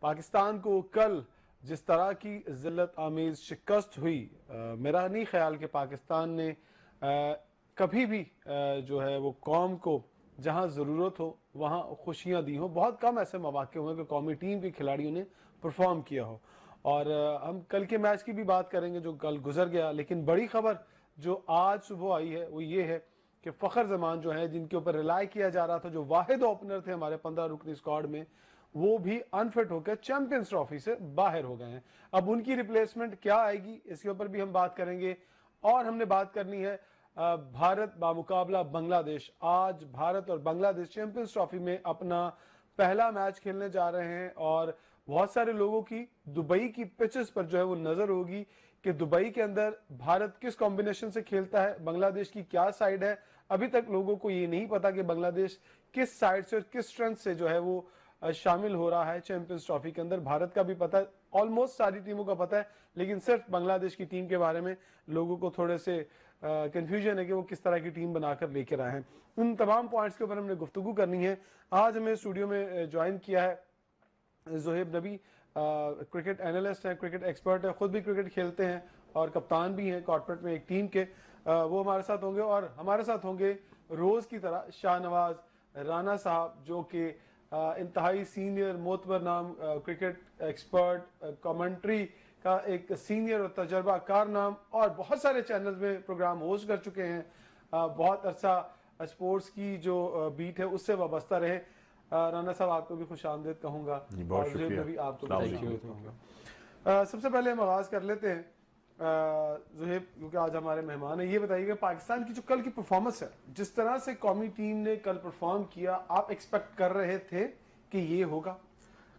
पाकिस्तान को कल जिस तरह की जिल्लत आमीज शिकस्त हुई, मेरा नहीं ख्याल कि पाकिस्तान ने कभी भी जो है वो कौम को जहां ज़रूरत हो वहां खुशियां दी हो। बहुत कम ऐसे मौके हुए कि कौमी टीम के खिलाड़ियों ने परफॉर्म किया हो। और हम कल के मैच की भी बात करेंगे जो कल गुजर गया, लेकिन बड़ी खबर जो आज सुबह आई है वो ये है कि फ़खर जमान जो है, जिनके ऊपर रिलाई किया जा रहा था, जो वाहिद ओपनर थे हमारे 15 रुकनी स्क्वाड में, वो भी अनफिट होकर चैंपियंस ट्रॉफी से बाहर हो गए हैं। अब उनकी रिप्लेसमेंट क्या आएगी इसके ऊपर भी हम बात करेंगे। और हमने बात करनी है भारत बामुकाबला बांग्लादेश। आज भारत और बांग्लादेश चैंपियंस ट्रॉफी में अपना पहला मैच खेलने जा रहे हैं और बहुत सारे लोगों की दुबई की पिचेस पर जो है वो नजर होगी कि दुबई के अंदर भारत किस कॉम्बिनेशन से खेलता है, बांग्लादेश की क्या साइड है। अभी तक लोगों को ये नहीं पता कि बांग्लादेश किस साइड से और किस स्ट्रेंथ से जो है वो शामिल हो रहा है चैंपियंस ट्रॉफी के अंदर। भारत का भी पता है, ऑलमोस्ट सारी टीमों का पता है, लेकिन सिर्फ बांग्लादेश की टीम के बारे में लोगों को थोड़े से कंफ्यूजन है कि वो किस तरह की टीम बनाकर लेकर आए हैं। उन तमाम पॉइंट्स के ऊपर हमने गुफ्तगू करनी है। आज हमें स्टूडियो में ज्वाइन किया है ज़ोहेब नबी, क्रिकेट एनालिस्ट हैं, क्रिकेट एक्सपर्ट है, खुद भी क्रिकेट खेलते हैं और कप्तान भी हैं कॉर्पोरेट में एक टीम के। वो हमारे साथ होंगे और हमारे साथ होंगे रोज की तरह शाहनवाज राना साहब, जो कि इंतहाई सीनियर मोतबर नाम क्रिकेट एक्सपर्ट, कमेंट्री का एक सीनियर और तजर्बाकार नाम, और बहुत सारे चैनल्स में प्रोग्राम होस्ट कर चुके हैं। बहुत अच्छा स्पोर्ट्स की जो बीट है उससे वाबस्ता रहे। राना साहब आपको भी खुश आमदेद कहूंगा और भी आपको कहूंगा। सबसे पहले हम आगाज कर लेते हैं ज़ोहेब, क्योंकि आज हमारे मेहमान हैं। ये बताइएगा पाकिस्तान की जो कल की परफॉर्मेंस है, जिस तरह से कौमी टीम ने कल परफॉर्म किया, आप एक्सपेक्ट कर रहे थे कि ये होगा?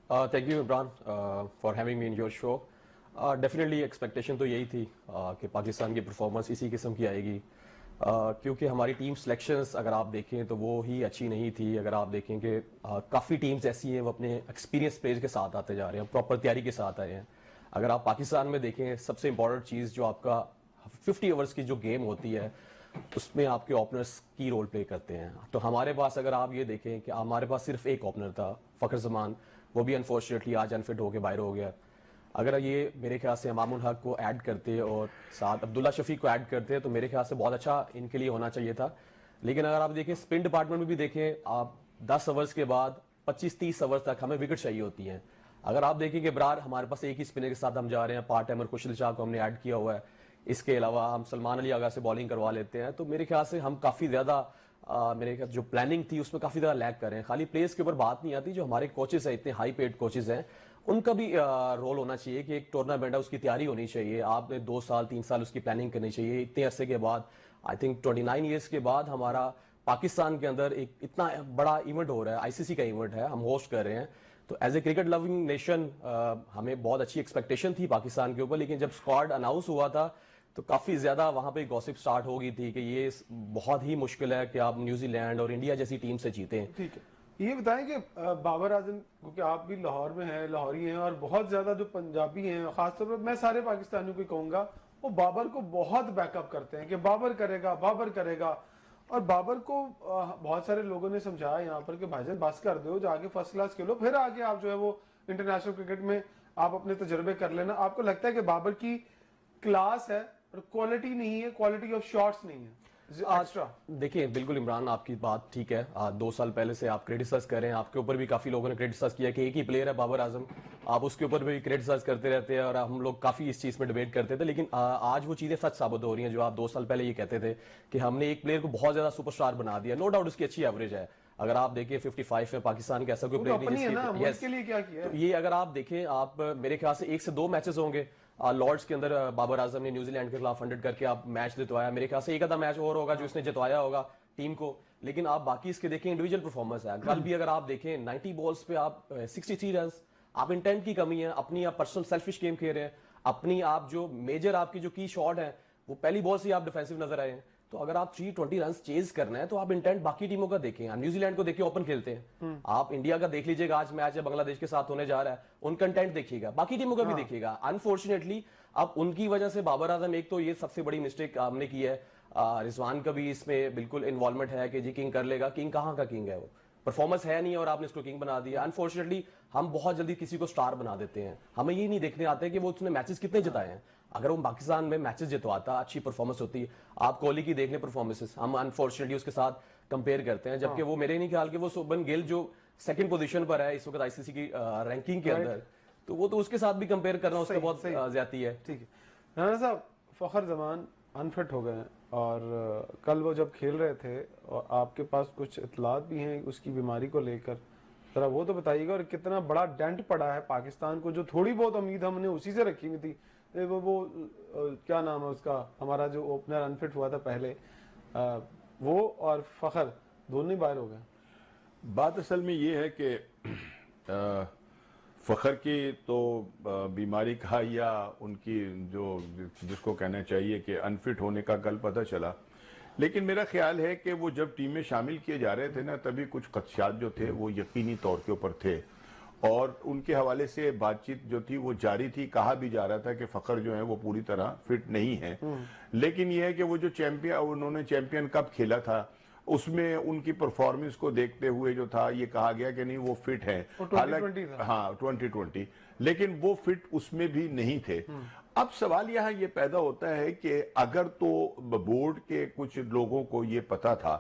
Thank you Imran for having me in your show. Definitely expectation तो यही थी कि पाकिस्तान की परफॉर्मेंस इसी किस्म की आएगी, क्योंकि हमारी टीम सिलेक्शंस अगर आप देखें तो वो ही अच्छी नहीं थी। अगर आप देखें कि काफ़ी टीम्स ऐसी हैं वो अपने एक्सपीरियंस प्लेयर्स के साथ आते जा रहे हैं, प्रॉपर तैयारी के साथ आए हैं। अगर आप पाकिस्तान में देखें, सबसे इंपॉर्टेंट चीज़ जो आपका 50 ओवर्स की जो गेम होती है उसमें आपके ओपनर्स की रोल प्ले करते हैं। तो हमारे पास अगर आप ये देखें कि हमारे पास सिर्फ एक ओपनर था, फ़खर जमान, वो भी अनफॉर्चुनेटली आज अनफिट होकर बाहर हो गया। अगर ये मेरे ख्याल से इमामुल हक को ऐड करते और साथ अब्दुल्ला शफीक को ऐड करते तो मेरे ख्याल से बहुत अच्छा इनके लिए होना चाहिए था। लेकिन अगर आप देखें स्पिन डिपार्टमेंट में भी देखें, आप 10 ओवर्स के बाद 25-30 ओवर्स तक हमें विकेट चाहिए होती हैं। अगर आप देखें कि ब्रार हमारे पास एक ही स्पिनर के साथ हम जा रहे हैं, पार्ट टाइमर कुशल शाह को हमने ऐड किया हुआ है, इसके अलावा हम सलमान अली आगा से बॉलिंग करवा लेते हैं। तो मेरे ख्याल से हम काफ़ी ज़्यादा मेरे ख्याल जो प्लानिंग थी उसमें काफ़ी ज़्यादा लैग कर रहे हैं। खाली प्लेयर्स के ऊपर बात नहीं आती, जो हमारे कोचेस हैं, इतने हाई पेड कोचेस हैं, उनका भी रोल होना चाहिए कि एक टूर्नामेंट है उसकी तैयारी होनी चाहिए। आपने 2 साल 3 साल उसकी प्लानिंग करनी चाहिए। इतने अरसे के बाद, आई थिंक 29 ईयर्स के बाद हमारा पाकिस्तान के अंदर एक इतना बड़ा इवेंट हो रहा है, आईसीसी का इवेंट है, हम होस्ट कर रहे हैं। तो as a cricket loving nation हमें बहुत अच्छी एक्सपेक्टेशन थी पाकिस्तान के ऊपर, लेकिन जब स्क्वाड अनाउंस हुआ था तो काफ़ी ज़्यादा वहाँ पे गॉसिप स्टार्ट हो गई थी कि ये बहुत ही मुश्किल है कि आप न्यूजीलैंड और इंडिया जैसी टीम से जीतें। ठीक है, ये बताएं कि बाबर आजम, क्योंकि आप भी लाहौर में हैं, लाहौरी हैं, और बहुत ज्यादा जो पंजाबी हैं, खासतौर पर मैं सारे पाकिस्तानियों को कहूंगा, वो बाबर को बहुत बैकअप करते हैं कि बाबर करेगा, बाबर करेगा। और बाबर को बहुत सारे लोगों ने समझाया यहाँ पर कि भाईजान बस कर दो, जाके फर्स्ट क्लास खेलो, फिर आगे आप जो है वो इंटरनेशनल क्रिकेट में आप अपने तजुर्बे कर लेना। आपको लगता है कि बाबर की क्लास है और क्वालिटी नहीं है, क्वालिटी ऑफ शॉट्स नहीं है एक्स्ट्रा? देखिए बिल्कुल इमरान, आपकी बात ठीक है। 2 साल पहले से आप क्रिटिसाइज कर रहे हैं, आपके ऊपर भी काफी लोगों ने क्रिटिसाइज किया कि एक ही प्लेयर है बाबर आजम, आप उसके ऊपर भी क्रिटिसाइज करते रहते हैं और हम लोग काफी इस चीज में डिबेट करते थे। लेकिन आज वो चीजें सच साबित हो रही हैं जो आप 2 साल पहले ये कहते थे कि हमने एक प्लेयर को बहुत ज्यादा सुपरस्टार बना दिया। नो डाउट उसकी अच्छी एवरेज है। अगर आप देखें 55 में पाकिस्तान का ऐसा कोई प्लेयर नहीं जिसके लिए क्या किया। तो ये अगर आप देखें, आप मेरे ख्याल से 1 से 2 मैचेस होंगे लॉर्ड्स के अंदर बाबर आजम ने न्यूजीलैंड के खिलाफ 100 करके आप मैच जितवाया। मेरे ख्याल से एक आधा मैच और होगा जो इसने जितवाया होगा टीम को। लेकिन आप बाकी इसके देखें, इंडिविजुअल परफॉर्मेंस है। कल भी अगर आप देखें 90 बॉल्स पे आप 63 रन, आप इंटेंट की कमी है, अपनी आप पर्सनल सेल्फिश गेम खेल रहे हैं, अपनी आप जो मेजर आपकी जो की शॉट है वो पहली बॉल से आप डिफेंसिव नजर आए हैं। तो अगर आप 320 रन चेज करना है तो आप इंटेंट बाकी टीमों का देखें। न्यूजीलैंड को देखिए, ओपन खेलते हैं। आप इंडिया का देख लीजिएगा, आज मैच है बांग्लादेश के साथ होने जा रहा है, उनका इंटेंट देखिएगा, बाकी टीमों का भी देखिएगा। अनफॉर्चुनेटली अब उनकी वजह से बाबर आजम, एक तो ये सबसे बड़ी मिस्टेक हमने की है, रिजवान का भी इसमें बिल्कुल इन्वॉल्वमेंट है कि जी किंग कर लेगा। किंग कहाँ का किंग है वो? परफॉर्मेंस है नहीं और आपने इसको किंग बना दिया। अनफॉर्चुनेटली हम बहुत जल्दी किसी को स्टार बना देते हैं, हमें ये नहीं देखने आते कि वो उसने मैचेस कितने जिताए हैं। अगर वो पाकिस्तान में मैचेस जितवाता, अच्छी परफॉर्मेंस होती, आप कोहली की देख लें परफॉर्मेंसेस, हम अनफॉर्चुनेटली उसके साथ कंपेयर करते हैं, जबकि वो मेरे नहीं ख्याल कि वो शुभमन गिल जो सेकंड पोजीशन पर है इस वक्त आईसीसी की रैंकिंग के अंदर, तो वो तो उसके साथ भी कंपेयर करना उसका बहुत ज्यादती है। ठीक है राना साहब, फखर जमान अनफिट हो गए हैं और कल वो जब खेल रहे थे और आपके पास कुछ इतलात भी हैं उसकी बीमारी को लेकर, जरा वो तो बताइएगा। और कितना बड़ा डेंट पड़ा है पाकिस्तान को, जो थोड़ी बहुत उम्मीद हमने उसी से रखी हुई थी। वो क्या नाम है उसका, हमारा जो ओपनर अनफिट हुआ था पहले, वो और फखर दोनों ही बाहर हो गए। बात असल में ये है कि फखर की तो बीमारी का या उनकी जो जिसको कहना चाहिए कि अनफिट होने का कल पता चला, लेकिन मेरा ख्याल है कि वो जब टीम में शामिल किए जा रहे थे ना, तभी कुछ खदशात जो थे वो यकीनी तौर के ऊपर थे और उनके हवाले से बातचीत जो थी वो जारी थी। कहा भी जा रहा था कि फखर जो है वो पूरी तरह फिट नहीं है, लेकिन ये है कि वो जो उन्होंने चैंपियन कप खेला था उसमें उनकी परफॉर्मेंस को देखते हुए जो था ये कहा गया कि नहीं वो फिट है। हालांकि हाँ 2020, लेकिन वो फिट उसमें भी नहीं थे। अब सवाल यहाँ ये पैदा होता है कि अगर तो बोर्ड के कुछ लोगों को ये पता था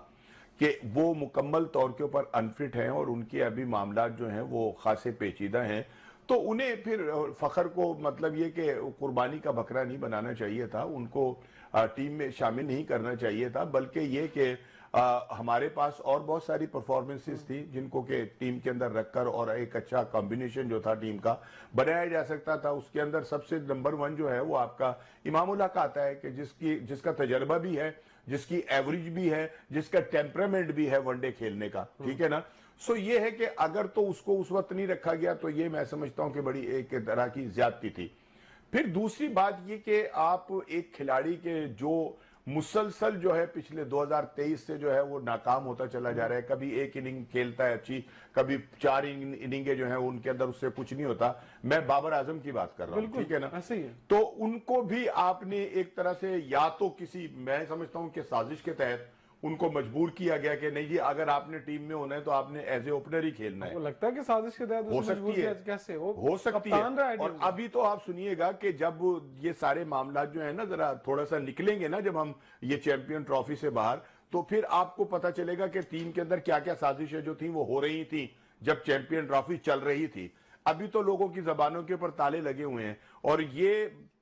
कि वो मुकम्मल तौर के ऊपर अनफिट हैं और उनके अभी मामला जो हैं वो खासे पेचीदा हैं, तो उन्हें फिर फखर को मतलब ये कि कुर्बानी का बकरा नहीं बनाना चाहिए था, उनको टीम में शामिल नहीं करना चाहिए था, बल्कि ये कि हमारे पास और बहुत सारी परफॉर्मेंसेस थी जिनको के टीम के अंदर रखकर और एक अच्छा कॉम्बिनेशन जो था टीम का बनाया जा सकता था। उसके अंदर सबसे नंबर 1 जो है वो आपका इमामुल्लाह का आता है कि जिसका तजर्बा भी है, जिसकी एवरेज भी है, जिसका टेम्परामेंट भी है वनडे खेलने का, ठीक है ना। सो ये है कि अगर तो उसको उस वक्त नहीं रखा गया तो ये मैं समझता हूं कि बड़ी एक तरह की ज्यादती थी। फिर दूसरी बात ये कि आप एक खिलाड़ी के जो मुसलसल जो है पिछले 2023 से जो है वो नाकाम होता चला जा रहा है, कभी एक इनिंग खेलता है अच्छी, कभी 4 इनिंगे जो है उनके अंदर उससे कुछ नहीं होता। मैं बाबर आजम की बात कर रहा हूं, ठीक है ना। ऐसे ही है। तो उनको भी आपने एक तरह से या तो किसी, मैं समझता हूं कि साजिश के तहत उनको मजबूर किया गया कि नहीं जी अगर आपने टीम में होना है तो आपने एज ए ओपनर ही खेलना है। वो लगता है कि साजिश के तहत हो सकती है, कैसे हो सकती है। और अभी तो आप सुनिएगा कि जब ये सारे मामला जो है ना जरा थोड़ा सा निकलेंगे ना, जब हम ये चैंपियन ट्रॉफी से बाहर, तो फिर आपको पता चलेगा कि टीम के अंदर क्या क्या साजिशें जो थी वो हो रही थी जब चैंपियन ट्रॉफी चल रही थी। अभी तो लोगों की जबानों के ऊपर ताले लगे हुए हैं और ये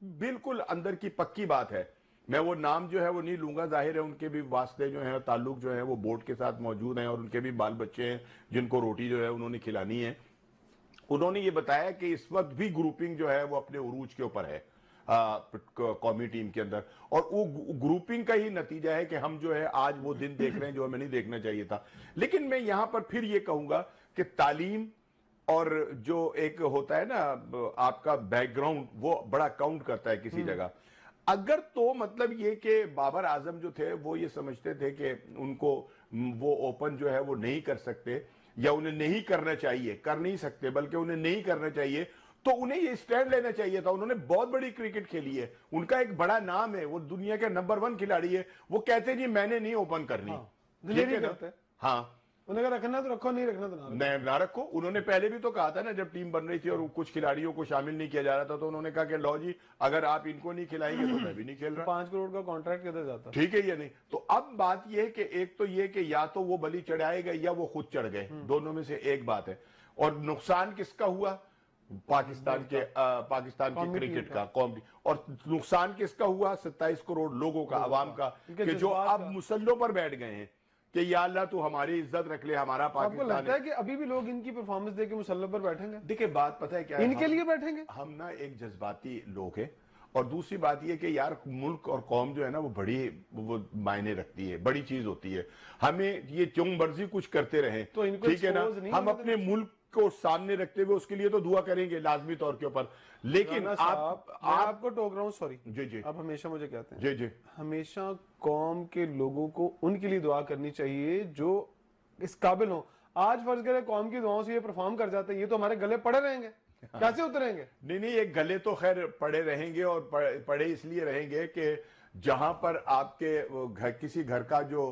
बिल्कुल अंदर की पक्की बात है। मैं वो नाम जो है वो नहीं लूंगा, जाहिर है उनके भी वास्ते जो है ताल्लुक जो है वो बोर्ड के साथ मौजूद हैं और उनके भी बाल बच्चे हैं जिनको रोटी जो है उन्होंने खिलानी है। उन्होंने ये बताया कि इस वक्त भी ग्रुपिंग जो है वो अपने उरूज के ऊपर है कौमी टीम के अंदर, और वो ग्रुपिंग का ही नतीजा है कि हम जो है आज वो दिन देख रहे हैं जो हमें नहीं देखना चाहिए था। लेकिन मैं यहां पर फिर ये कहूंगा कि तालीम और जो एक होता है ना आपका बैकग्राउंड, वो बड़ा काउंट करता है किसी जगह। अगर तो मतलब ये कि बाबर आजम जो थे वो ये समझते थे कि उनको वो ओपन जो है वो नहीं कर सकते या उन्हें नहीं करना चाहिए, कर नहीं सकते बल्कि उन्हें नहीं करना चाहिए, तो उन्हें ये स्टैंड लेना चाहिए था। उन्होंने बहुत बड़ी क्रिकेट खेली है, उनका एक बड़ा नाम है, वो दुनिया के नंबर 1 खिलाड़ी है। वो कहते जी मैंने नहीं ओपन करनी, ठीक है ना? हाँ, उन्हें रखना तो रखो, नहीं रखना तो ना रखो। उन्होंने पहले भी तो कहा था ना, जब टीम बन रही थी और कुछ खिलाड़ियों को शामिल नहीं किया जा रहा था, तो उन्होंने कहा कि लो जी अगर आप इनको नहीं खिलाएंगे तो मैं भी नहीं खेल रहा। 5 करोड़ का कॉन्ट्रैक्ट किधर जाता, ठीक है या नहीं। तो अब बात यह है कि एक तो ये कि या तो वो बलि चढ़ाएगा या वो खुद चढ़ गए, दोनों में से एक बात है। और नुकसान किसका हुआ? पाकिस्तान की क्रिकेट का कौम, और नुकसान किसका हुआ? 27 करोड़ लोगों का, आवाम का, कि जो अब मुसल्लों पर बैठ गए हैं कि या अल्लाह तू हमारी इज्जत रख ले, हमारा पाकिस्तान। आपको लगता है कि अभी भी लोग इनकी परफॉर्मेंस देख के मुसल्ले पर बैठेंगे? देखिए बात पता है क्या है, इनके लिए बैठेंगे। हम ना एक जज्बाती लोग हैं, और दूसरी बात यह कि यार मुल्क और कौम जो है ना वो बड़ी वो मायने रखती है, बड़ी चीज होती है। हमें ये क्यों मर्जी कुछ करते रहे तो इनको ठीक है ना, हम अपने मुल्क को सामने रखते हुए उसके लिए तो दुआ करेंगे लाजमी तौर के ऊपर। लेकिन आपको टोक रहा हूं, सॉरी जी जी, आप हमेशा मुझे कहते हैं जी जी, हमेशा कौम के लोगों को उनके लिए दुआ करनी चाहिए जो इस काबिल हो। आज फर्ज करें कौम की दुआओं से ये परफॉर्म कर जाते हैं, ये तो हमारे गले पड़े रहेंगे, कैसे उतरेंगे? नहीं ये गले तो खैर पड़े रहेंगे, और पड़े इसलिए रहेंगे कि जहां पर आपके किसी घर का जो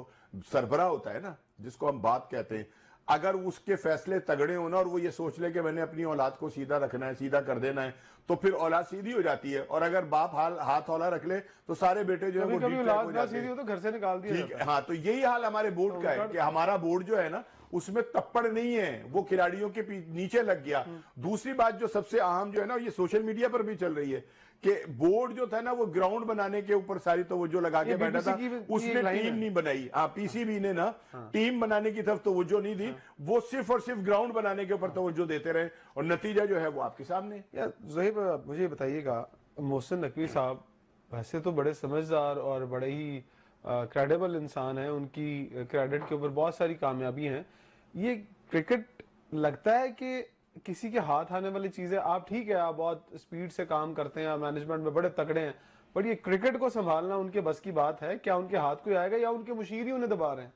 सरबराह होता है ना, जिसको हम बात कहते हैं, अगर उसके फैसले तगड़े होना और वो ये सोच ले कि मैंने अपनी औलाद को सीधा रखना है, सीधा कर देना है, तो फिर औलाद सीधी हो जाती है। और अगर बाप हाथ हौला रख ले तो सारे बेटे जो है वो कभी डिट्रैक्ट हो औलाद ना जाते सीधी हैं। हो तो घर से निकाल दिया ठीक जाता है, है। हाँ, तो यही हाल हमारे बोर्ड का है कि हमारा बोर्ड जो है ना उसमें तप्पड़ नहीं है, वो खिलाड़ियों के नीचे लग गया। दूसरी बात जो सबसे अहम जो है ना, ये सोशल मीडिया पर भी चल रही है कि बोर्ड जो था ना वो ग्राउंड बनाने के ऊपर सारी तवज्जो लगा के बैठा था, उसने टीम नहीं बनाई। हाँ, पीसीबी ने ना टीम बनाने की तरफ तवज्जो नहीं दी, वो सिर्फ और सिर्फ ग्राउंड बनाने के ऊपर तवज्जो देते रहे, और नतीजा जो है वो आपके सामने। या ज़ोहेब, मुझे बताइएगा, मोहसिन नकवी साहब वैसे तो बड़े समझदार और बड़े ही क्रेडिबल इंसान हैं, उनकी क्रेडिट के ऊपर बहुत सारी कामयाबी हैं। ये क्रिकेट लगता है कि किसी के हाथ आने वाली चीजें, आप ठीक है, आप बहुत स्पीड से काम करते हैं, आप मैनेजमेंट में बड़े तगड़े हैं, बट ये क्रिकेट को संभालना उनके बस की बात है? क्या उनके हाथ को आएगा या उनके मुशीर ही उन्हें दबा रहे हैं?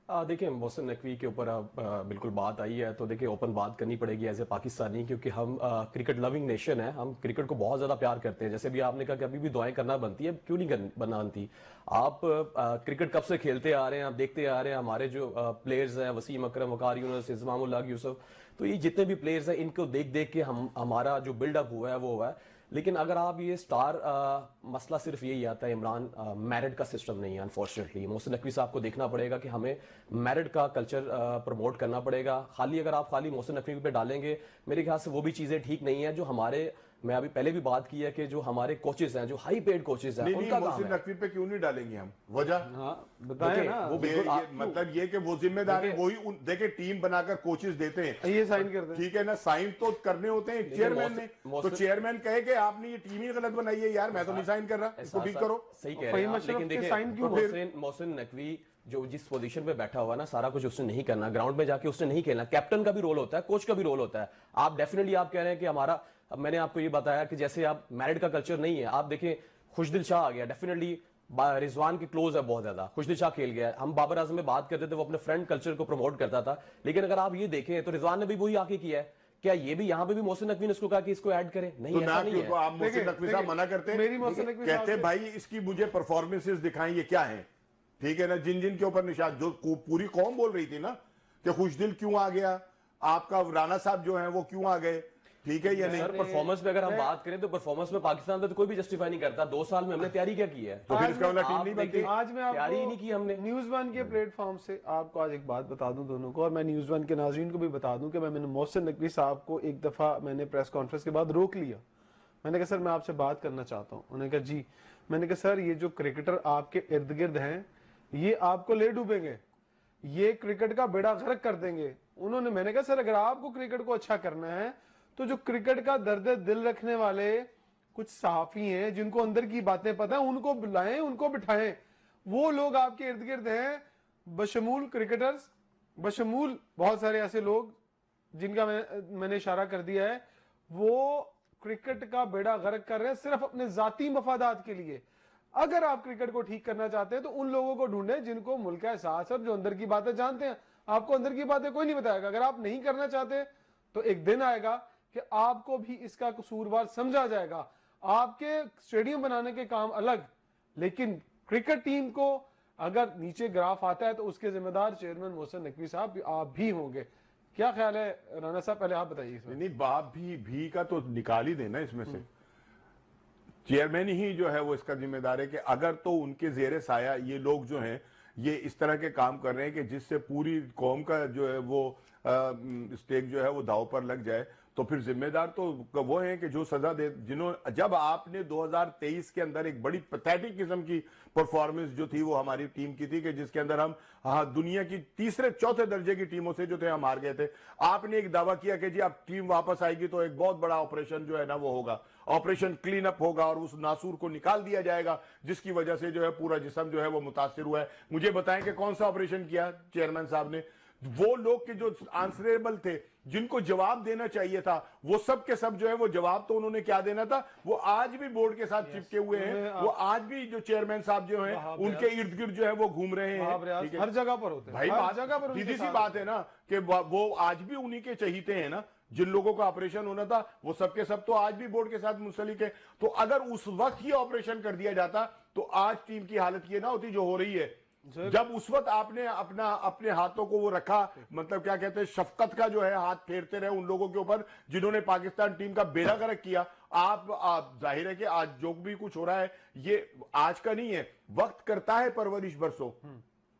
देखिए, मोहसिन नकवी के ऊपर बिल्कुल बात आई है, तो देखिए ओपन बात करनी पड़ेगी एज ए पाकिस्तानी, क्योंकि हम क्रिकेट लविंग नेशन है, हम क्रिकेट को बहुत ज्यादा प्यार करते हैं। जैसे भी आपने कहा कि अभी भी दुआएं करना बनती है, क्यों नहीं बनती? आप क्रिकेट कब से खेलते आ रहे हैं, आप देखते आ रहे हैं, हमारे जो प्लेयर्स हैं, वसीम अकरम, वकार यूनुस, इस्माम उल हक, यूसुफ, तो ये जितने भी प्लेयर्स हैं, इनको देख देख के हमारा जो बिल्डअप हुआ है वो हुआ है। लेकिन अगर आप ये स्टार मसला सिर्फ यही आता है इमरान, मेरिट का सिस्टम नहीं है अनफॉर्चुनेटली। मोहसिन नकवी साहब को देखना पड़ेगा कि हमें मेरिट का कल्चर प्रमोट करना पड़ेगा। अगर आप खाली मोहसिन नकवी पे डालेंगे, मेरे ख्याल से वो भी चीजें ठीक नहीं है। जो हमारे, मैं अभी पहले भी बात की है कि जो हमारे कोचेस हैं, जो हाई पेड कोचेस हैं, उनका काम मोहसिन है। नकवी पे क्यों नहीं डालेंगे हम? वजह हाँ, बताएं ना। वो बिल्कुल मतलब ये कि वो जिम्मेदार है, वही देखिए टीम बनाकर कोचेस देते हैं, ये साइन करते हैं, ठीक है ना, साइन तो करने होते हैं चेयरमैन ने, तो चेयरमैन कहे कि आपने ये टीम ही गलत बनाई है यार, मैं तो नहीं साइन कर रहा, इसको ठीक करो। सही कह रहे हैं आप, लेकिन देखिए मोहसिन नकवी जो जिस पोजीशन पे बैठा हुआ ना, सारा कुछ उसने नहीं करना, ग्राउंड में जाके उसने नहीं खेलना। कैप्टन का भी रोल होता है, कोच का भी रोल होता है। आप डेफिनेटली आप कह रहे हैं कि हमारा, अब मैंने आपको ये बताया कि जैसे आप मैरिड का कल्चर नहीं है, आप देखें खुशदिल शाह आ गया, डेफिनेटली रिजवान की क्लोज है बहुत ज्यादा, खुशदिल शाह खेल गया। हम बाबर आजम में बात करते थे, वो अपने फ्रेंड कल्चर को प्रमोट करता था, लेकिन अगर आप ये देखें तो रिजवान ने भी वही आके किया है। क्या ये भी यहाँ पे भी मोहसिन नकवी ने उसको कहा कि इसको ऐड करें? नहीं, ऐसा नहीं है। तो आप मोहसिन नकवी साहब मना करते, कहते भाई इसकी मुझे परफॉर्मेंसेस दिखाएं, ये क्या है, ठीक है ना। जिन जिन के ऊपर निशान, जो पूरी कौम बोल रही थी ना कि खुशदिल क्यों आ गया, आपका राणा साहब जो है वो क्यों आ गए, ठीक है या नहीं? सर, परफॉर्मेंस पे अगर हम बात करें तो परफॉर्मेंस में पाकिस्तान में तो कोई भी जस्टिफाई नहीं करता। 2 साल में हमने तैयारी क्या की है, तो फिर इसका मतलब टीम नहीं बनती। आज मैं तैयारी ही नहीं की हमने। न्यूज़ वन के प्लेटफॉर्म से आपको आज एक बात बता दूं दोनों को, और मैं न्यूज़ वन के नाज़रीन को भी बता दूं कि मैंने मोहसिन नकवी साहब को एक दफा मैंने प्रेस कॉन्फ्रेंस के बाद रोक लिया। मैंने कहा सर मैं आपसे बात करना चाहता हूँ। उन्होंने कहा जी। मैंने कहा सर ये जो क्रिकेटर आपके इर्द गिर्द हैं ये आपको ले डूबेंगे, ये क्रिकेट का बेड़ा गर्क कर देंगे। उन्होंने, मैंने कहा सर अगर आपको क्रिकेट को अच्छा करना है तो जो क्रिकेट का दर्द दिल रखने वाले कुछ सहाफी हैं, जिनको अंदर की बातें पता है, उनको बुलाएं, उनको बिठाएं। वो लोग आपके इर्द गिर्द हैं, बशमूल क्रिकेटर्स, बशमूल बहुत सारे ऐसे लोग जिनका मैंने इशारा कर दिया है, वो क्रिकेट का बेड़ा गर्क कर रहे हैं सिर्फ अपने जाती मफादात के लिए। अगर आप क्रिकेट को ठीक करना चाहते हैं तो उन लोगों को ढूंढें जिनको मुल्क का एहसास है, जो अंदर की बातें जानते हैं। आपको अंदर की बातें कोई नहीं बताएगा। अगर आप नहीं करना चाहते तो एक दिन आएगा कि आपको भी इसका कसूरवार समझा जाएगा। आपके स्टेडियम बनाने के काम अलग, लेकिन क्रिकेट टीम को अगर नीचे ग्राफ आता है तो उसके जिम्मेदार चेयरमैन मोहसिन नकवी साहब आप भी होंगे। क्या ख्याल है राणा साहब, पहले आप बताइए। नहीं, बाप भी का तो निकाल ही देना इसमें से। चेयरमैन ही जो है वो इसका जिम्मेदार है कि अगर तो उनके जेरे साया ये लोग जो हैं ये इस तरह के काम कर रहे हैं कि जिससे पूरी कौम का जो है वो स्टेक जो है वो दाव पर लग जाए, तो फिर जिम्मेदार तो वो हैं कि जो सजा दे, जिन्होंने, जब आपने 2023 के अंदर एक बड़ी पैथेटिक किस्म की परफॉर्मेंस जो थी वो हमारी टीम की थी कि जिसके अंदर हम दुनिया की तीसरे चौथे दर्जे की टीमों से जो थे हम हार गए थे। आपने एक दावा किया कि जी अब टीम वापस आएगी तो एक बहुत बड़ा ऑपरेशन जो है ना वो होगा, ऑपरेशन क्लीन अप होगा और उस नासूर को निकाल दिया जाएगा, जिसकी वजह से जो है पूरा जिस्म जो है वो मुतासिर हुआ है। मुझे बताएं कि कौन सा ऑपरेशन किया चेयरमैन साहब ने? वो लोग के जो आंसरेबल थे, जिनको जवाब देना चाहिए था, वो सब के सब जो है वो जवाब तो उन्होंने क्या देना था, वो आज भी बोर्ड के साथ चिपके हुए हैं। वो आज भी जो चेयरमैन साहब जो हैं उनके इर्द गिर्द जो है वो घूम रहे हैं। हर जगह पर होते हैं भाई, हर जगह पर। सीधी सी बात है ना कि वो आज भी उन्हीं के चहीते हैं ना। जिन लोगों का ऑपरेशन होना था वो सबके सब तो आज भी बोर्ड के साथ मुंसलिक है। तो अगर उस वक्त ही ऑपरेशन कर दिया जाता तो आज टीम की हालत ये ना होती जो हो रही है। जब उस वक्त आपने अपने हाथों को वो रखा, मतलब क्या कहते हैं, शफकत का जो है हाथ फेरते रहे उन लोगों के ऊपर जिन्होंने पाकिस्तान टीम का बेड़ा गर्क किया। आप जाहिर है कि आज जो भी कुछ हो रहा है ये आज का नहीं है, वक्त करता है परवरिश बरसों,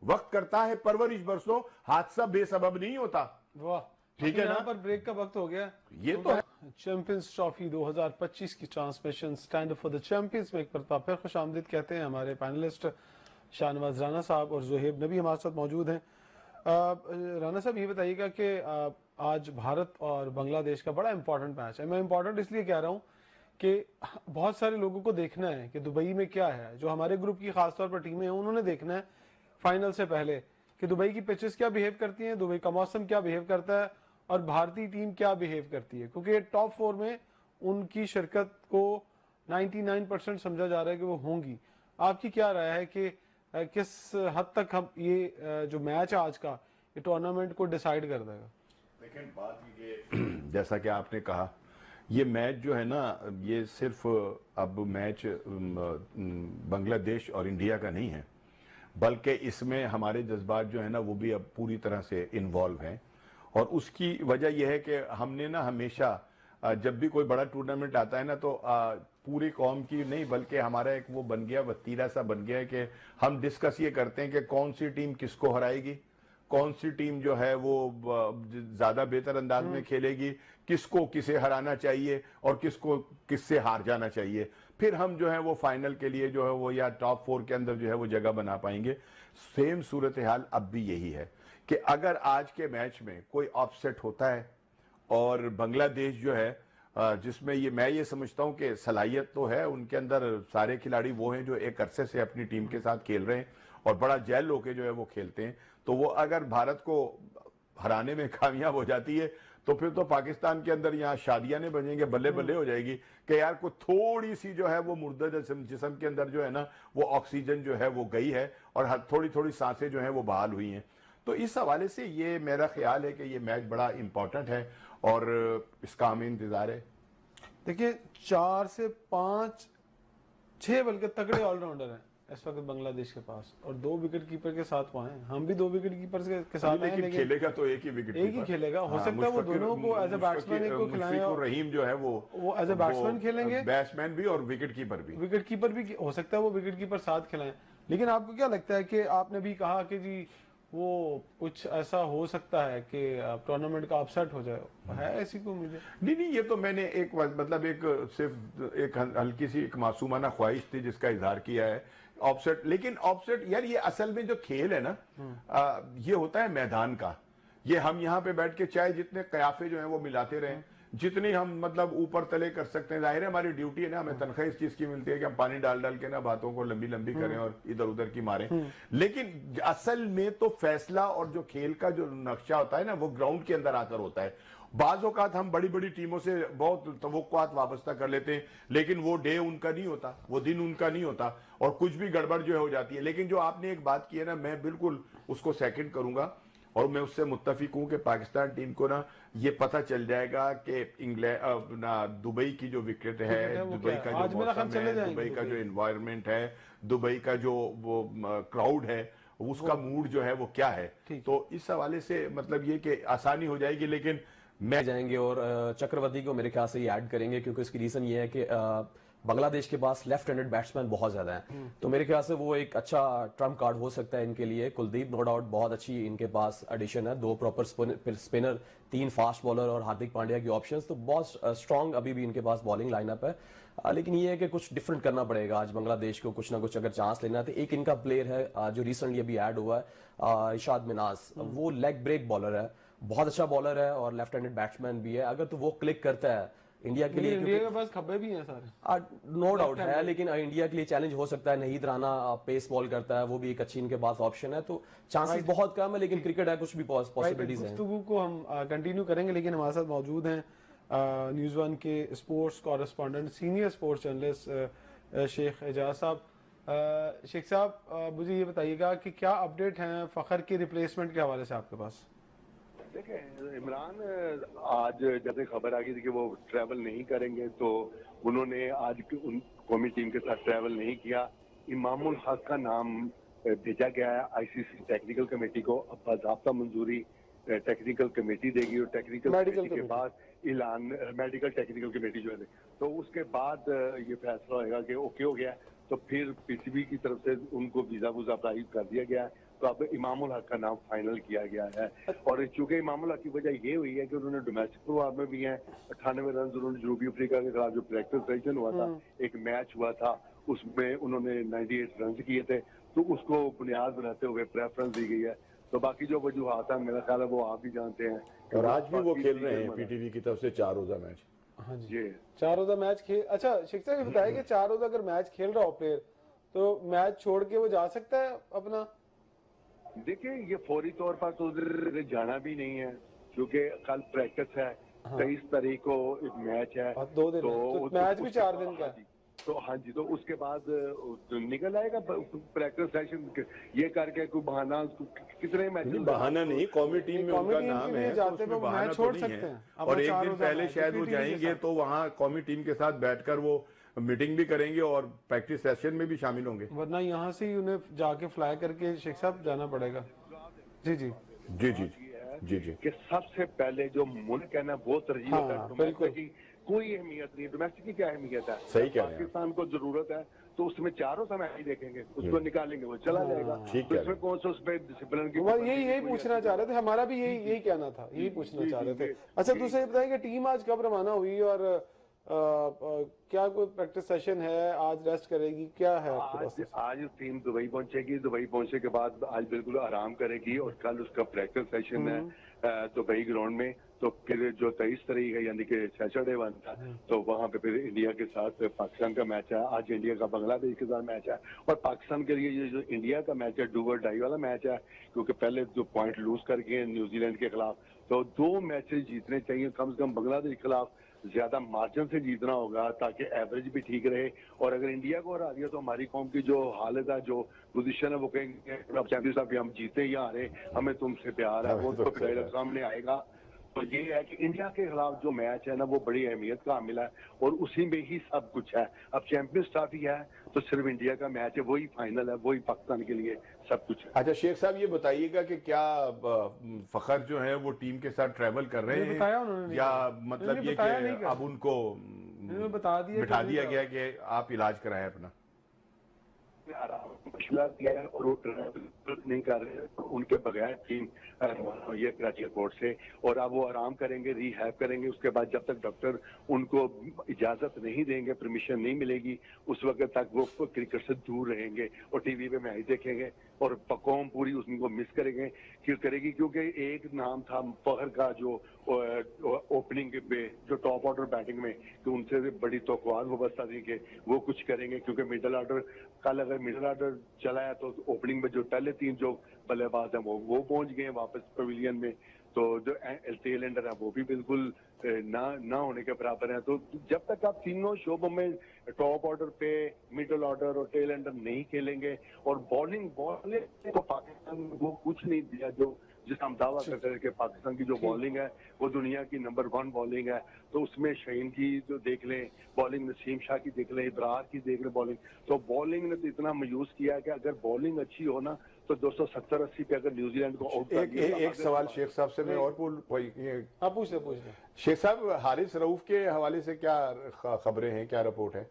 वक्त करता है परवरिश बरसों, हादसा बेसबब नहीं होता। वाह, ठीक है ना? यहाँ पर ब्रेक का वक्त हो गया। ये तो है। चैंपियंस ट्रॉफी 2025 की transmission stand up for the champions में एक बार फिर खुश आमदीद कहते हैं हमारे पैनलिस्ट शाहनवाज राना साहब और जोहेब नबी हमारे साथ मौजूद हैं। राना साहब ये बताइएगा कि आज भारत और बांग्लादेश का बड़ा इंपॉर्टेंट मैच है। मैं इंपॉर्टेंट इसलिए कह रहा हूँ कि बहुत सारे लोगों को देखना है कि दुबई में क्या है, जो हमारे ग्रुप की खासतौर पर टीमें हैं उन्होंने देखना है फाइनल से पहले कि दुबई की पिचेस क्या बिहेव करती हैं, दुबई का मौसम क्या बिहेव करता है और भारतीय टीम क्या बिहेव करती है, क्योंकि टॉप 4 में उनकी शिरकत को 99% समझा जा रहा है कि वो होंगी। आपकी क्या राय है कि किस हद तक हम ये जो मैच है आज का, ये टूर्नामेंट को डिसाइड कर देगा? लेकिन बात ये जैसा कि आपने कहा, ये मैच जो है ना, ये सिर्फ अब मैच बांग्लादेश और इंडिया का नहीं है, बल्कि इसमें हमारे जज्बात जो है ना वो भी अब पूरी तरह से इन्वॉल्व हैं। और उसकी वजह यह है कि हमने ना हमेशा जब भी कोई बड़ा टूर्नामेंट आता है ना तो पूरी कौम की नहीं बल्कि हमारा एक वो बन गया, वतीरा सा बन गया है कि हम डिस्कस ये करते हैं कि कौन सी टीम किसको हराएगी, कौन सी टीम जो है वो ज्यादा बेहतर अंदाज में खेलेगी, किसको किसे हराना चाहिए और किसको किससे हार जाना चाहिए। फिर हम जो है वो फाइनल के लिए जो है वो या टॉप 4 के अंदर जो है वो जगह बना पाएंगे। सेम सूरत हाल अब भी यही है कि अगर आज के मैच में कोई अपसेट होता है और बांग्लादेश जो है जिसमें ये मैं ये समझता हूं कि सलाहियत तो है उनके अंदर, सारे खिलाड़ी वो हैं जो एक अरसे से अपनी टीम के साथ खेल रहे हैं और बड़ा जेल होके जो है वो खेलते हैं, तो वो अगर भारत को हराने में कामयाब हो जाती है तो फिर तो पाकिस्तान के अंदर यहाँ शादियां नहीं बजेंगे, बल्ले बल्ले हो जाएगी कि यार को थोड़ी सी जो है वो मुर्दा जिस्म के अंदर जो है ना वो ऑक्सीजन जो है वो गई है और थोड़ी थोड़ी सांसें जो है वो बहाल हुई हैं। तो इस हवाले से ये मेरा ख्याल है कि ये मैच बड़ा इंपॉर्टेंट है और इसका हमें इंतजार है। देखिए 4 से 5 6 बल्कि तगड़े ऑलराउंडर हैं इस वक्त बांग्लादेश के पास और 2 विकेट कीपर के साथ वहां हैं। हम भी 2 विकेट कीपर के साथ हैं, लेकिन खेलेगा तो एक ही विकेट, एक ही खेलेगा। हो सकता है वो दोनों को एज ए बैट्समैन को खिलाएं, रहीम जो है वो एज ए बैट्समैन खेलेंगे, बैट्समैन भी और विकेट कीपर भी हो सकता है वो विकेट कीपर साथ खिलाएं। लेकिन आपको क्या लगता है कि आपने भी कहा कि जी वो कुछ ऐसा हो सकता है कि टूर्नामेंट का अपसेट हो जाए, है ऐसी को मुझे नहीं, ये तो मैंने एक मतलब एक सिर्फ एक हल्की सी एक मासूमाना ख्वाहिश थी जिसका इजहार किया है ऑफसेट। लेकिन ऑफसेट यार ये असल में जो खेल है ना ये होता है मैदान का। ये हम यहाँ पे बैठ के चाहे जितने कयाफे जो है वो मिलाते रहें, जितनी हम मतलब ऊपर तले कर सकते हैं, जाहिर है हमारी ड्यूटी है ना, हमें तनख्वाह इस चीज की मिलती है कि हम पानी डाल डाल के ना बातों को लंबी लंबी करें और इधर उधर की मारें। लेकिन असल में तो फैसला और जो खेल का जो नक्शा होता है ना वो ग्राउंड के अंदर आकर होता है। बाज़ औक़ात हम बड़ी बड़ी टीमों से बहुत तवक्कुआत वाबस्ता कर लेते हैं, लेकिन वो डे उनका नहीं होता, वो दिन उनका नहीं होता और कुछ भी गड़बड़ जो है हो जाती है। लेकिन जो आपने एक बात की है ना, मैं बिल्कुल उसको सेकंड करूंगा और मैं उससे मुत्तफिक हूं कि पाकिस्तान टीम को ना ये पता चल जाएगा कि इंग्लैंड ना दुबई की जो विकेट है, दुबई का जो मौसम है, दुबई का जो एनवायरनमेंट है, दुबई का जो वो क्राउड है, उसका मूड जो है वो क्या है। तो इस हवाले से मतलब ये कि आसानी हो जाएगी। लेकिन मैं जाएंगे और चक्रवर्ती को मेरे ख्याल से ये ऐड करेंगे क्योंकि इसकी रीजन ये है कि बांग्लादेश के पास लेफ्ट हैंडेड बैट्समैन बहुत ज्यादा हैं, तो मेरे ख्याल से वो एक अच्छा ट्रम्प कार्ड हो सकता है इनके लिए। कुलदीप नो डाउट बहुत अच्छी इनके पास एडिशन है, 2 प्रॉपर स्पिनर, 3 फास्ट बॉलर और हार्दिक पांड्या की ऑप्शंस, तो बहुत स्ट्रांग अभी भी इनके पास बॉलिंग लाइनअप है। लेकिन ये है कि कुछ डिफरेंट करना पड़ेगा आज बांग्लादेश को, कुछ ना कुछ अगर चांस लेना है तो एक इनका प्लेयर है जो रिसेंटली अभी ऐड हुआ है इशाद मिनाज, वो लेग ब्रेक बॉलर है, बहुत अच्छा बॉलर है और लेफ्ट हैंडेड बैट्समैन भी है। अगर तो वो क्लिक करता है इंडिया के लिए, इंडिया के पास खब्बे भी हैं सारे, नो डाउट है, लेकिन इंडिया के लिए चैलेंज हो सकता है। नहीद राना पेस बॉल करता है, वो भी एक अच्छी इनके पास ऑप्शन है, तो चांसेस बहुत कम है, लेकिन क्रिकेट है, कुछ भी पॉसिबिलिटीज हैं। गुफ्तगू को हम कंटिन्यू करेंगे, लेकिन हमारे साथ मौजूद हैं न्यूज़ 1 के sports correspondent, senior sports journalist Sheikh Ejaz साहब। शेख साहब मुझे ये बताइएगा कि क्या अपडेट हैं फखर के रिप्लेसमेंट के हवाले से आपके पास? देखें, इमरान आज जैसे खबर आ गई थी कि वो ट्रैवल नहीं करेंगे, तो उन्होंने आज उन कौमी टीम के साथ ट्रैवल नहीं किया। इमामुल हक का नाम भेजा गया है आईसीसी टेक्निकल कमेटी को। अब बाज़ाब्ता मंजूरी टेक्निकल कमेटी देगी और टेक्निकल कमेटी के बाद ऐलान मेडिकल टेक्निकल कमेटी जो है तो उसके बाद ये फैसला होगा कि ओके हो गया, तो फिर पीसीबी की तरफ से उनको वीजा वूजा अप्लाई कर दिया गया है। तो अब इमामुल हक का नाम फाइनल किया गया है। और चूंकि इमामुल हक की वजह ये हुई है कि उन्होंने डोमेस्टिक प्रोग्राम में भी हैं 98 रन उन्होंने जनूबी अफ्रीका के खिलाफ जो प्रैक्टिस सेशन हुआ था, एक मैच हुआ था उसमें उन्होंने 98 रन किए थे, तो उसको बुनियाद बनाते हुए प्रेफरेंस दी गई है। तो बाकी जो वजूहात है मेरा ख्याल है वो आप भी जानते हैं। और आज भी वो खेल रहे हैं पीटीवी की तरफ से 4 रोजा मैच। हाँ जी, 4 रोजा मैच खेल। अच्छा शिक्षा ये बताया कि 4 रोजा अगर मैच खेल रहा हो प्लेयर तो मैच छोड़ के वो जा सकता है अपना? देखिए ये फौरी तौर पर तो उधर जाना भी नहीं है क्योंकि कल प्रैक्टिस है, 23 तारीख को एक मैच है, 2 दिन तो मैच भी 4 दिन का है। तो हाँ जी, तो उसके बाद निकल आएगा प्रैक्टिस सेशन ये करके कोई बहाना कितने मैच बहाना नहीं, कौमी टीम में उनका नाम है तो उसमें बहाना छोड़ सकते हैं। और एक दिन पहले शायद वो जाएंगे तो वहाँ कौमी टीम के साथ बैठकर वो मीटिंग भी करेंगे और प्रैक्टिस सेशन में भी शामिल होंगे, वरना यहाँ से ही उन्हें जाके फ्लाई करके शेख साहब जाना पड़ेगा। जी जी जी जी जी जी कि सबसे पहले जो मुल्क है ना वो तरजीह होता है। डोमेस्टिक की कोई अहमियत नहीं है, डोमेस्टिक की क्या अहमियत है? सही कह रहे हैं। पाकिस्तान को जरूरत है तो उसमें 4 समय ही देखेंगे, उसको निकालेंगे वो चला जाएगा। तो इसमें कौन सा उस पर डिसिप्लिन की यही पूछना चाह रहे थे, हमारा भी यही कहना था, यही पूछना चाह रहे थे। अच्छा दूसरा बताएं कि टीम आज कब रवाना हुई और क्या कोई प्रैक्टिस सेशन है, आज रेस्ट करेगी, क्या है? आज टीम दुबई पहुंचेगी, दुबई पहुंचने के बाद आज बिल्कुल आराम करेगी और कल उसका प्रैक्टिस सेशन है दुबई ग्राउंड में। तो फिर जो 23 तारीख है यानी कि सैटरडे बनता है तो वहां पे फिर इंडिया के साथ पाकिस्तान का मैच है। आज इंडिया का बांग्लादेश के साथ मैच है और पाकिस्तान के लिए ये जो इंडिया का मैच है डू और डाई वाला मैच है, क्योंकि पहले जो पॉइंट लूज करके न्यूजीलैंड के खिलाफ, तो 2 मैचेस जीतने चाहिए कम से कम। बांग्लादेश के खिलाफ ज्यादा मार्जिन से जीतना होगा ताकि एवरेज भी ठीक रहे। और अगर इंडिया को हरा दिया तो हमारी कौम की जो हालत है, जो पोजीशन है, वो कहेंगे अब चैंपियंस ट्रॉफी हम जीते या हारे हमें तुमसे प्यार है, वो तो फिर सामने आएगा। तो ये है कि इंडिया के खिलाफ जो मैच है ना वो बड़ी अहमियत का हामिल है और उसी में ही सब कुछ है। अब चैंपियंस ट्रॉफी है तो सिर्फ इंडिया का मैच है, वही फाइनल है, वही पाकिस्तान के लिए सब कुछ है। अच्छा शेख साहब ये बताइएगा कि क्या फखर जो है वो टीम के साथ ट्रैवल कर रहे हैं या मतलब ये कि अब उनको बिठा दिया गया कि आप इलाज कराएं अपना? मशवरा किया है और वो ट्रैवल नहीं कर रहे, उनके बगैर टीम ये कराची एयरपोर्ट से, और अब वो आराम करेंगे, रिहैब करेंगे। उसके बाद जब तक डॉक्टर उनको इजाजत नहीं देंगे, परमिशन नहीं मिलेगी, उस वक्त तक वो क्रिकेट से दूर रहेंगे और टीवी पे मैच देखेंगे और कौम पूरी उनको मिस करेंगे करेगी। क्योंकि एक नाम था फखर का जो ओपनिंग पे जो टॉप ऑर्डर बैटिंग में, कि उनसे बड़ी तोक़ुआत वाबस्ता थी कि वो कुछ करेंगे, क्योंकि मिडिल ऑर्डर कल अगर मिडिल ऑर्डर चला है तो ओपनिंग में जो पहले 3 जो बल्लेबाज हैं वो पहुंच गए वापस पवेलियन में, तो जो टेल एंडर है वो भी बिल्कुल ना होने के बराबर है। तो जब तक आप तीनों शोबों में टॉप ऑर्डर पे, मिडिल ऑर्डर और टेल एंडर नहीं खेलेंगे, और बॉलिंग तो पाकिस्तान वो कुछ नहीं दिया जो जिसका हम दावा करते हैं कि पाकिस्तान की जो बॉलिंग है वो दुनिया की नंबर 1 बॉलिंग है। तो उसमें शहीन की जो देख लें बॉलिंग, नसीम शाह की देख लें, इब्रार की देख लें बॉलिंग, तो बॉलिंग ने तो इतना मायूस किया कि अगर बॉलिंग अच्छी हो ना तो 270-80 पे अगर न्यूजीलैंड को आउट कर दिया। एक सवाल शेख साहब से मैं और पूछ ले शेख साहब, हारिस रऊफ के हवाले से क्या खबरें हैं, क्या रिपोर्ट है?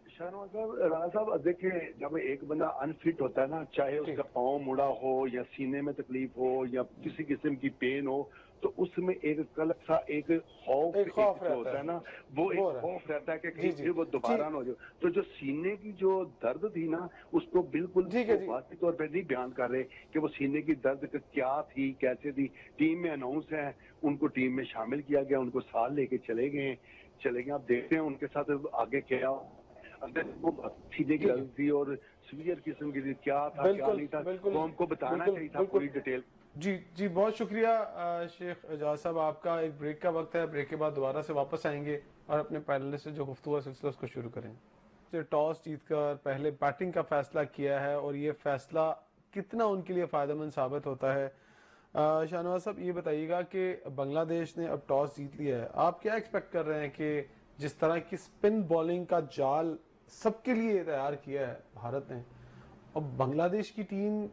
शाहनवाज साहब, राणा साहब देखिए, जब एक बंदा अनफिट होता है ना, चाहे उसका पाँव मुड़ा हो या सीने में तकलीफ हो या किसी किस्म की पेन हो, तो उसमें एक कलक सा एक खौफ होता है ना, वो एक खौफ रहता है कि कहीं फिर वो दोबारा ना हो जाए। तो जो सीने की जो दर्द थी ना, उसको बिल्कुल वास्तविक तौर पर नहीं बयान कर रहे कि वो सीने की दर्द क्या थी, कैसे थी। टीम में अनाउंस है, उनको टीम में शामिल किया गया, उनको साथ लेके चले गए। आप देखते हैं उनके साथ आगे क्या अगर वो सीधे की थी और सीवियर किस्म की क्या था क्या नहीं था, वो हमको बताना चाहिए था पूरी डिटेल। जी बहुत शुक्रिया शेख एजाज साहब आपका। एक ब्रेक का वक्त है, ब्रेक के बाद दोबारा से वापस आएंगे और अपने पैनलिस्ट से जो गुफ्तगू सिलसिला उसको शुरू करेंगे। टॉस जीतकर पहले बैटिंग का फैसला किया है और ये फैसला कितना उनके लिए फायदेमंद साबित होता है। शाहनवाज साहब ये बताइएगा कि बांग्लादेश ने अब टॉस जीत लिया है, आप क्या एक्सपेक्ट कर रहे हैं कि जिस तरह की स्पिन बॉलिंग का जाल सबके लिए तैयार किया है भारत ने, और बांग्लादेश की टीम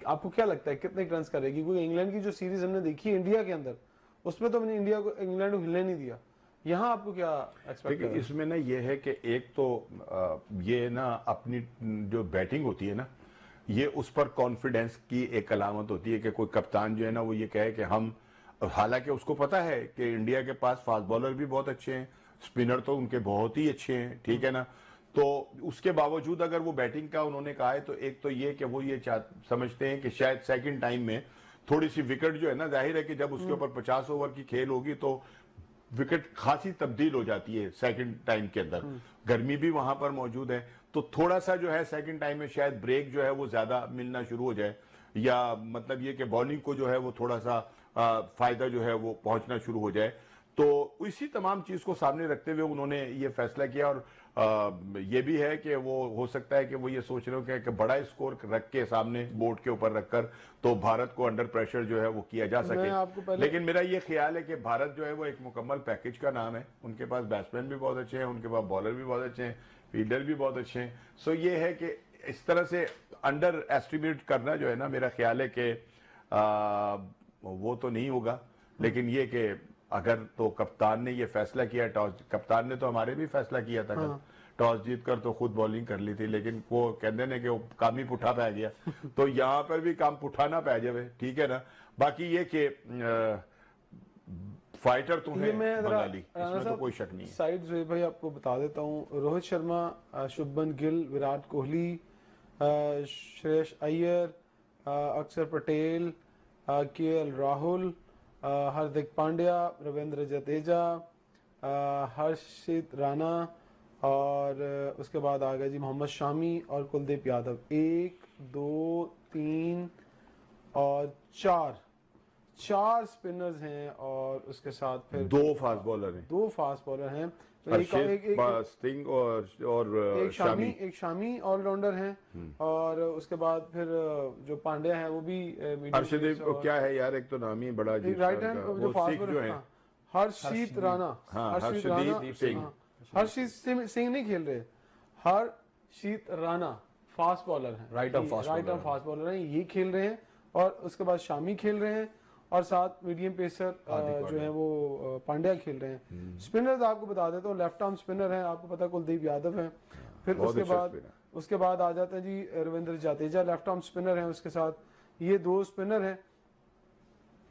आपको क्या लगता है कितने रन करेगी? क्योंकि इंग्लैंड की जो सीरीज हमने देखी है इंडिया के अंदर, उसमें तो हमने इंग्लैंड को हिलने नहीं दिया। यहाँ आपको क्या एक्सपेक्ट देखिए इसमें ना ये है कि एक तो ये ना अपनी जो बैटिंग होती है ना, ये उस पर कॉन्फिडेंस की एक अलामत होती है कि कोई कप्तान जो है ना वो ये कहे कि हम, हालांकि उसको पता है कि इंडिया के पास फास्ट बॉलर भी बहुत अच्छे हैं, स्पिनर तो उनके बहुत ही अच्छे हैं, ठीक है ना, तो उसके बावजूद अगर वो बैटिंग का उन्होंने कहा है तो एक तो ये कि वो ये समझते हैं कि शायद सेकंड टाइम में थोड़ी सी विकेट जो है ना, जाहिर है कि जब उसके ऊपर 50 ओवर की खेल होगी तो विकेट खासी तब्दील हो जाती है सेकंड टाइम के अंदर, गर्मी भी वहां पर मौजूद है, तो थोड़ा सा जो है सेकंड टाइम में शायद ब्रेक जो है वो ज्यादा मिलना शुरू हो जाए, या मतलब ये कि बॉलिंग को जो है वो थोड़ा सा फायदा जो है वो पहुंचना शुरू हो जाए। तो इसी तमाम चीज को सामने रखते हुए उन्होंने ये फैसला किया, और ये भी है कि वो हो सकता है कि वो ये सोच रहे हो कि बड़ा स्कोर रख के सामने बोर्ड के ऊपर रखकर तो भारत को अंडर प्रेशर जो है वो किया जा सके। लेकिन मेरा ये ख्याल है कि भारत जो है वो एक मुकम्मल पैकेज का नाम है, उनके पास बैट्समैन भी बहुत अच्छे हैं, उनके पास बॉलर भी बहुत अच्छे हैं, फील्डर भी बहुत अच्छे हैं। सो ये है कि इस तरह से अंडर एस्टिमेट करना जो है ना, मेरा ख्याल है कि वो तो नहीं होगा। लेकिन ये कि अगर तो कप्तान ने ये फैसला किया, कप्तान ने तो हमारे भी फैसला किया था कल, टॉस जीतकर तो खुद बॉलिंग कर ली थी, लेकिन वो कहते ने कि वो काम ही पुठा पै गया तो यहाँ पर भी काम पुठा ना पै जाए, ठीक है ना। बाकी ये कि फाइटर तो है बंगाली, इसमें तो कोई शक नहीं है। साइड जो भाई आपको बता देता हूँ, रोहित शर्मा, शुभमन गिल, विराट कोहली, श्रेयस अय्यर, अक्षर पटेल, केएल राहुल, हार्दिक पांड्या, रविंद्र जडेजा, हर्षित राणा, और उसके बाद आ गया जी मोहम्मद शामी और कुलदीप यादव। 1 2 3 और 4 स्पिनर्स हैं, और उसके साथ फिर 2 फास्ट बॉलर हैं, 2 फास्ट बॉलर हैं, स्टिंग और एक शामी ऑलराउंडर हैं, और उसके बाद फिर जो पांड्या है वो भी हर्षदीप क्या है यार, एक तो नाम ही बड़ा अजीब राइट हैंड जो फास्ट बॉलर है, हर्षदीप राणा, हर्षदीप सिंह नहीं खेल रहे, हर्षदीप राणा फास्ट बॉलर हैं, राइट आर्म फास्ट बॉलर हैं, ये खेल रहे हैं, और उसके बाद शामी खेल रहे हैं, और साथ मीडियम पेसर जो है वो पांड्या खेल रहे हैं। स्पिनर आपको बता देता हूँ, लेफ्ट आर्म स्पिनर है, आपको पता है कुलदीप यादव है, फिर उसके बाद आ जाते हैं जी Ravindra Jadeja, left arm spinner है, उसके साथ ये 2 स्पिनर हैं,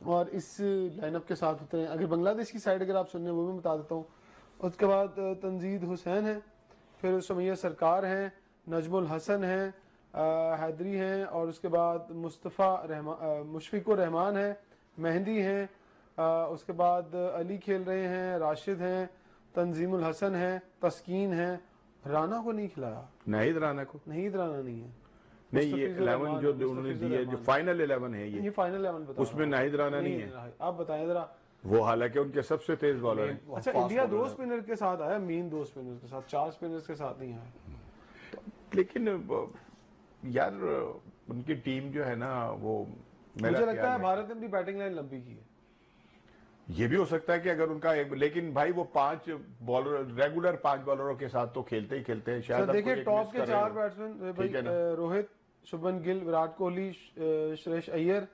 और इस लाइनअप के साथ होते हैं। अगर बांग्लादेश की साइड अगर आप सुन रहे हैं वो भी बता देता हूँ। उसके बाद तंजीद हुसैन है, फिर सुमैया सरकार हैं, नजमुल हसन हैं, हैदरी हैं, और उसके बाद मुशफिकुर रहमान है, मेहंदी हैं, उसके बाद अली खेल रहे हैं, राशिद हैं, तंजीमुल हसन है, तस्कीन है। राणा को नहीं खिलाया, नाहिद राणा नहीं है, नहीं ये 11 जो उन्होंने दी है, जो फाइनल 11 है, ये फाइनल 11 बता, उसमें नाहिद राणा नहीं है। आप बताएं जरा। वो हालांकि उनके सबसे तेज बॉलर हैं। अच्छा, इंडिया 2 स्पिनर के साथ आया, मेन 2 स्पिनर के साथ, 4 स्पिनर्स के साथ नहीं आया। लेकिन यार उनकी टीम जो है ना वो, मुझे लगता है भारत ने अपनी बैटिंग लाइन लंबी की है। ये भी हो सकता है कि अगर उनका लेकिन भाई वो 5 बॉलर, रेगुलर 5 बॉलरों के साथ तो खेलते ही खेलते हैं। शायद देखिए टॉप के 4 बैट्समैन रोहित, शुभमन गिल, विराट कोहली, श्रेयस अय्यर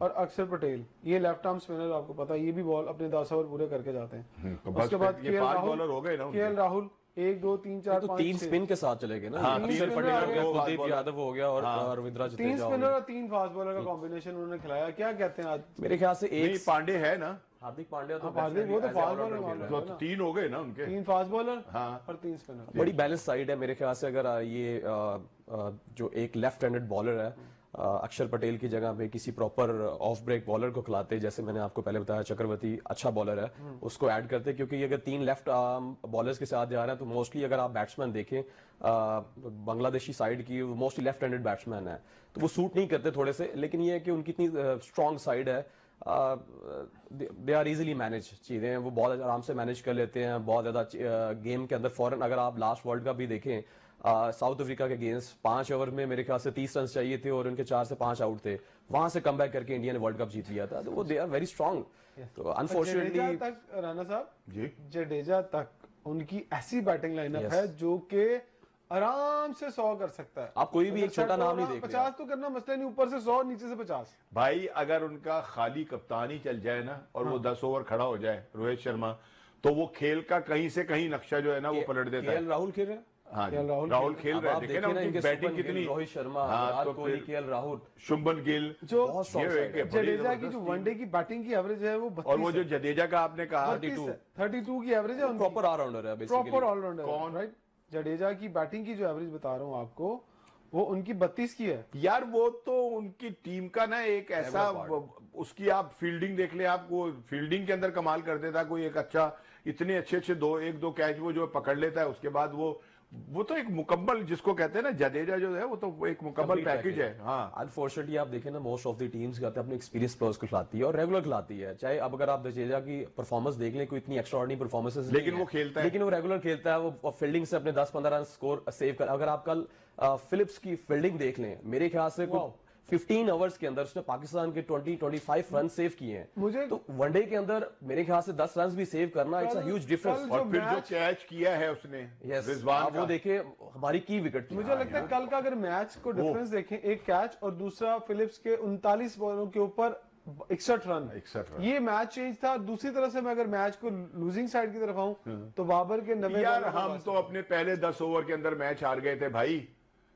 और अक्षर पटेल, ये लेफ्ट आर्म स्पिनर, आपको पता है ये भी बॉल अपने 10 ओवर पूरे करके जाते हैं। उसके बाद केएल राहुल 1 2 3 4 5 3 स्पिन के साथ चले गए ना, अक्षर पटेल हो गया, कुलदीप यादव हो गया, और रविंद्र जडेजा। 3 स्पिनर और 3 फास्ट बॉलर का कॉम्बिनेशन उन्होंने खिलाया। क्या कहते हैं आज? मेरे ख्याल से एक पांडे है ना, हार्दिक पांड्या, तो वो तो फास्ट बॉलर, तो 3 हो गए ना उनके, 3 फास्ट बॉलर और 3 स्पिनर। बड़ी बैलेंस साइड है मेरे ख्याल से। अगर ये जो एक लेफ्ट हैंडेड बॉलर है, अक्षर पटेल की जगह पे किसी प्रॉपर ऑफ ब्रेक बॉलर को खिलाते, जैसे मैंने आपको पहले बताया चक्रवर्ती अच्छा बॉलर है, उसको ऐड करते, क्योंकि अगर 3 लेफ्ट बॉलर्स के साथ जा रहे हैं तो मोस्टली अगर आप बैट्समैन देखें बांग्लादेशी साइड की, मोस्टली लेफ्ट हैंडेड बैट्समैन है, तो वो सूट नहीं करते थोड़े से। लेकिन ये है कि उनकी इतनी स्ट्रॉन्ग साइड है, दे आर इजीली मैनेज चीजें, वो बहुत आराम से मैनेज कर लेते हैं बहुत ज्यादा गेम के अंदर। फॉरन अगर आप लास्ट वर्ल्ड कप भी देखें, साउथ अफ्रीका के अगेंस्ट 5 ओवर में मेरे ख्याल से 30 रन चाहिए थे और उनके 4 से 5 आउट थे, वहां से कमबैक करके इंडिया ने वर्ल्ड कप जीत लिया था। तो वो दे आर वेरी स्ट्रांग। तो अनफॉर्चुनेटली राणा साहब जी, जडेजा तक उनकी ऐसी बैटिंग लाइनअप है जो कि आराम से 100 कर सकता है। आप कोई भी एक छोटा नाम नहीं देख रहे 50 तो करना मसला नहीं, ऊपर से 100, नीचे से 50। भाई अगर उनका खाली कप्तानी चल जाए ना और वो 10 ओवर खड़ा हो जाए रोहित शर्मा, तो वो खेल का कहीं से कहीं नक्शा जो है ना वो पलट देता है। केएल राहुल खेल रहे हैं। हाँ जी, राहुल खेल अब रहे आप हैं, देखें देखे ना ना उनकी इनके बैटिंग शुभमन गिल, कितनी। रोहित शर्मा, हाँ, विराट तो कोहली, फिर केएल राहुल, शुभमन गिल जो बहुत strong ये side है। एक बड़ी जडेजा की जबरदस्त जो टीम। वनडे की बैटिंग की एवरेज है वो 32 और वो जो है। जडेजा का आपने कहा 32 की एवरेज है उनकी। प्रॉपर ऑलराउंडर है बेसिकली। प्रॉपर ऑलराउंडर कौन? राइट। जडेजा की बैटिंग की जो एवरेज बता रहा हूँ आपको, वो उनकी 32 की है। यार वो तो उनकी टीम का ना एक ऐसा Regular उसकी आप फील्डिंग देख ले, आप वो फील्डिंग के अंदर कमाल कर देता कोई एक अच्छा, इतने अच्छे अच्छे एक दो कैच वो जो पकड़ लेता है, उसके बाद वो तो एक मुकम्मल जिसको कहते हैं ना, जडेजा जो है वो तो एक मुकम्मल पैकेज है। हाँ, अनफॉर्चुनेटली आप देखें ना, मोस्ट ऑफ द टीम्स कहते हैं अपने एक्सपीरियंस प्लेयर्स को खिलाती है और रेगुलर खिलाती है। चाहे अब अगर आप जडेजा की परफॉर्मेंस देख लें, कोई इतनी एक्स्ट्राऑर्डिनरी परफॉर्मेंसेस लेकिन वो खेलता है। लेकिन वो रेगुलर खेलता है, वो फील्डिंग से अपने 10-15 रन स्कोर सेव कर। अगर आप कल फिलिप्स की फील्डिंग देख लें, मेरे ख्याल से 15 आवर्स के अंदर उसने पाकिस्तान के 20-25 रन सेव किए हैं। मुझे तो वनडे के अंदर मेरे ख्याल से 10 रन भी सेव करना इट्स अ ह्यूज डिफरेंस। और फिर जो कैच किया है उसने रिजवान आप वो का, देखे, हमारी की विकेट थी। मुझे लगता है कल का अगर मैच को डिफरेंस देखें, एक कैच और दूसरा फिलिप्स के 39 बॉलों के ऊपर 61 रन, 61 रन। ये मैच चेंज था। दूसरी तरफ से मैं अगर मैच को लूजिंग साइड की तरफ आऊं तो बाबर के 90 यार हम तो अपने पहले 10 ओवर के अंदर मैच हार गए थे भाई।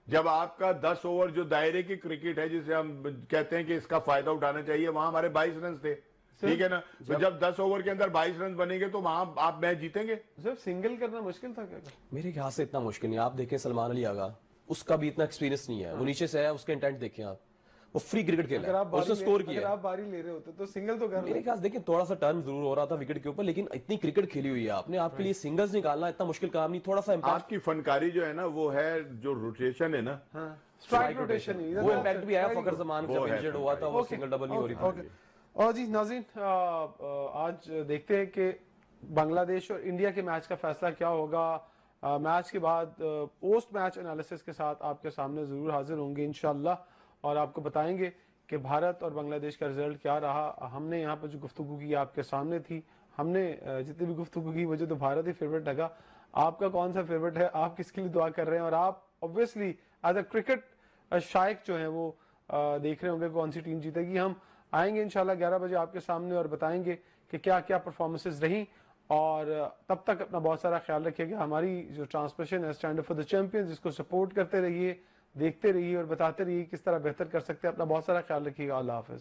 जब आपका 10 ओवर जो दायरे की क्रिकेट है जिसे हम कहते हैं कि इसका फायदा उठाना चाहिए, वहां हमारे 22 रन थे, ठीक है ना। तो जब 10 ओवर के अंदर 22 रन बनेंगे तो वहां आप मैच जीतेंगे। सिर्फ सिंगल करना मुश्किल था क्या? मेरे ख्याल से इतना मुश्किल नहीं। आप देखें सलमान अली आगा, उसका भी इतना एक्सपीरियंस नहीं है, वो नीचे से है, उसका इंटेंट देखें आप, वो फ्री क्रिकेट खेला अगर है, आप उसने स्कोर अगर किया। आप बारी ले रहे होते तो सिंगल तो कर मेरे ख्याल से देखिए थोड़ा सा टर्न जरूर हो रहा था विकेट के ऊपर, लेकिन इतनी क्रिकेट खेली हुई है आपने, आपके लिए सिंगल्स निकालना इतना मुश्किल काम नहीं। थोड़ा सा इम्पैक्ट, आपकी फनकारी जो है ना वो है जो रोटेशन है ना, स्ट्राइक रोटेशन वो इम्पैक्ट भी आया फखर जमान वो जब है इंजर्ड हुआ था, वो सिंगल डबल नहीं हो रही थी। और जी नाज़रीन, आज देखते हैं कि बांग्लादेश और इंडिया के मैच का फैसला क्या होगा। मैच के बाद पोस्ट मैच एनालिसिस के साथ आपके सामने जरूर हाजिर होंगे इंशाल्लाह, और आपको बताएंगे कि भारत और बांग्लादेश का रिजल्ट क्या रहा। हमने यहाँ पर जो गुफ्तगू की आपके सामने थी, हमने जितनी भी गुफ्तगू की, मुझे तो भारत ही फेवरेट लगा। आपका कौन सा फेवरेट है, आप किसके लिए दुआ कर रहे हैं, और आप ऑब्वियसली एज अ क्रिकेट शायक जो है वो देख रहे होंगे कौन सी टीम जीतेगी। हम आएंगे इंशाल्लाह 11 बजे आपके सामने और बताएंगे कि क्या क्या परफॉर्मेंसेज रही, और तब तक अपना बहुत सारा ख्याल रखिएगा। हमारी जो ट्रांसमिशन है stand up for the champions, इसको सपोर्ट करते रहिए, देखते रहिए और बताते रहिए किस तरह बेहतर कर सकते हैं। अपना बहुत सारा ख्याल रखिएगा। अल्लाह हाफिज।